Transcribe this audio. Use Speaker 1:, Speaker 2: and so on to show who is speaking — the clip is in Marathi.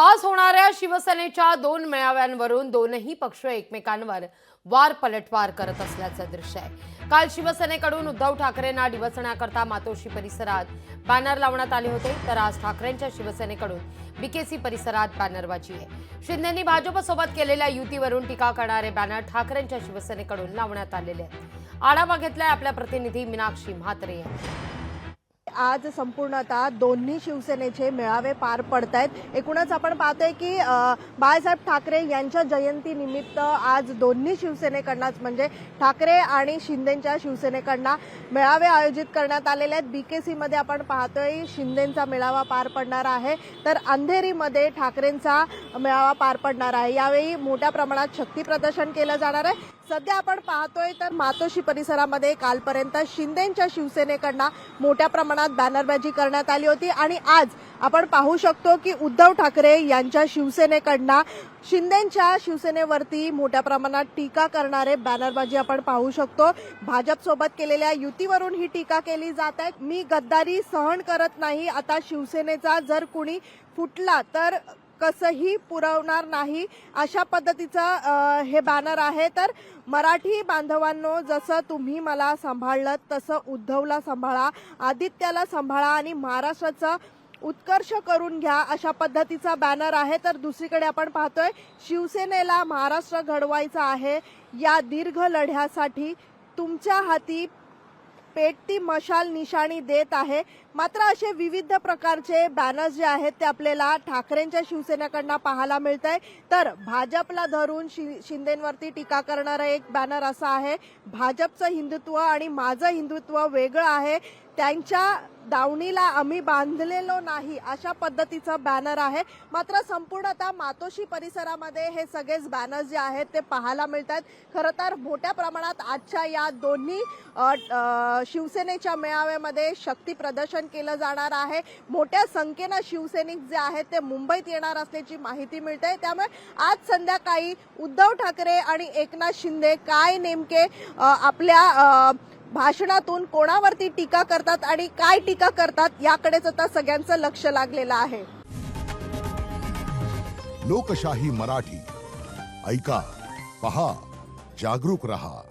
Speaker 1: आज होणाऱ्या शिवसेनेच्या दोन मेळाव्यांवरून दोनही पक्ष एकमेकांवर वार पलटवार करत असल्याचं दृश्य आहे। काल शिवसेनेकडून उद्धव ठाकरेंना डिवचण्याकरता मातोश्री परिसरात बॅनर लावण्यात आले होते, तर आज ठाकरेंच्या शिवसेनेकडून बीकेसी परिसरात बॅनरबाजी आहे। शिंदेंनी भाजपसोबत केलेल्या युतीवरून टीका करणारे बॅनर ठाकरेंच्या शिवसेनेकडून लावण्यात आलेले आहेत। आढावा घेतलाय आपल्या प्रतिनिधी मीनाक्षी म्हात्रे यांनी।
Speaker 2: आज संपूर्णतः दोन्ही शिवसेनेचे मेळावे पार पडत आहेत। एकूणच आपण पाहतोय की बाळासाहेब ठाकरे यांच्या जयंतीनिमित्त आज दोन्ही शिवसेनेकडून म्हणजे ठाकरे आणि शिंदेच्या शिवसेनेकडून मेळावे आयोजित करण्यात आलेले आहेत। बीकेसी मध्ये आपण पाहतोय शिंदेचा मेळावा पार पडणार आहे, तर अंधेरीमध्ये ठाकरेंचा मेळावा पार पडणार आहे। यावेळी मोठ्या प्रमाणात शक्ती प्रदर्शन केलं जाणार आहे। सध्या आपण पाहतोय तर मातोश्री परिसरामध्ये कालपर्यंत शिंदेच्या शिवसेनेकडून मोठ्या प्रमाणात बॅनरबाजी करण्यात आली होती आणि आज आपण पाहू शकतो की उद्धव ठाकरे यांच्या शिवसेनेकडून शिंदेच्या शिवसेनेवरती मोठ्या प्रमाणात टीका करणारे बॅनरबाजी आपण पाहू शकतो। भाजपसोबत केलेल्या युतीवरून ही टीका केली जात आहे। मी गद्दारी सहन करत नाही, आता शिवसेनेचा जर कुणी फुटला तर कसंही पुरवणार नाही, अशा पद्धतीचं हे बॅनर आहे। तर मराठी बांधवांनो, जसं तुम्ही मला सांभाळलं तसं उद्धवला सांभाळा, आदित्याला सांभाळा आणि महाराष्ट्राचा उत्कर्ष करून घ्या, अशा पद्धतीचा बॅनर आहे। तर दुसरीकडे आपण पाहतोय शिवसेनेला महाराष्ट्र घडवायचा आहे, या दीर्घ लढ्यासाठी तुमच्या हाती पेटती मशाल निशाणी देत आहे। मात्र असे विविध प्रकारचे बॅनर्स जे आहेत ते आपल्याला ठाकरेंच्या शिवसेनेकडून पाहायला मिळत आहे। तर भाजपला धरून शिंदेंवरती टीका करणारा एक बॅनर असा आहे, भाजपचं हिंदुत्व आणि माझं हिंदुत्व वेगळं आहे, त्यांच्या दावणीला आम्ही बांधलेलो नाही, अशा पद्धतीचं बॅनर आहे। मात्र संपूर्णतः मातोश्री परिसरामध्ये हे सगळेच बॅनर्स जे आहेत ते पाहायला मिळतात। खरं तर मोठ्या प्रमाणात आजच्या या दोन्ही शिवसेनेच्या मेळाव्यामध्ये शक्ती प्रदर्शन केलं जाणार आहे। मोठ्या संख्येने शिवसैनिक जे आहेत ते मुंबईत येणार असल्याची माहिती मिळते। त्यामुळे आज संध्याकाळी उद्धव ठाकरे आणि एकनाथ शिंदे काय नेमके आपल्या भाषणातून कोणावरती टीका करतात आणि काय टीका करतात याकडेच आता सगळ्यांचं लक्ष लागलेलं आहे।
Speaker 3: लोकशाही मराठी ऐका, पहा, जागरूक रहा।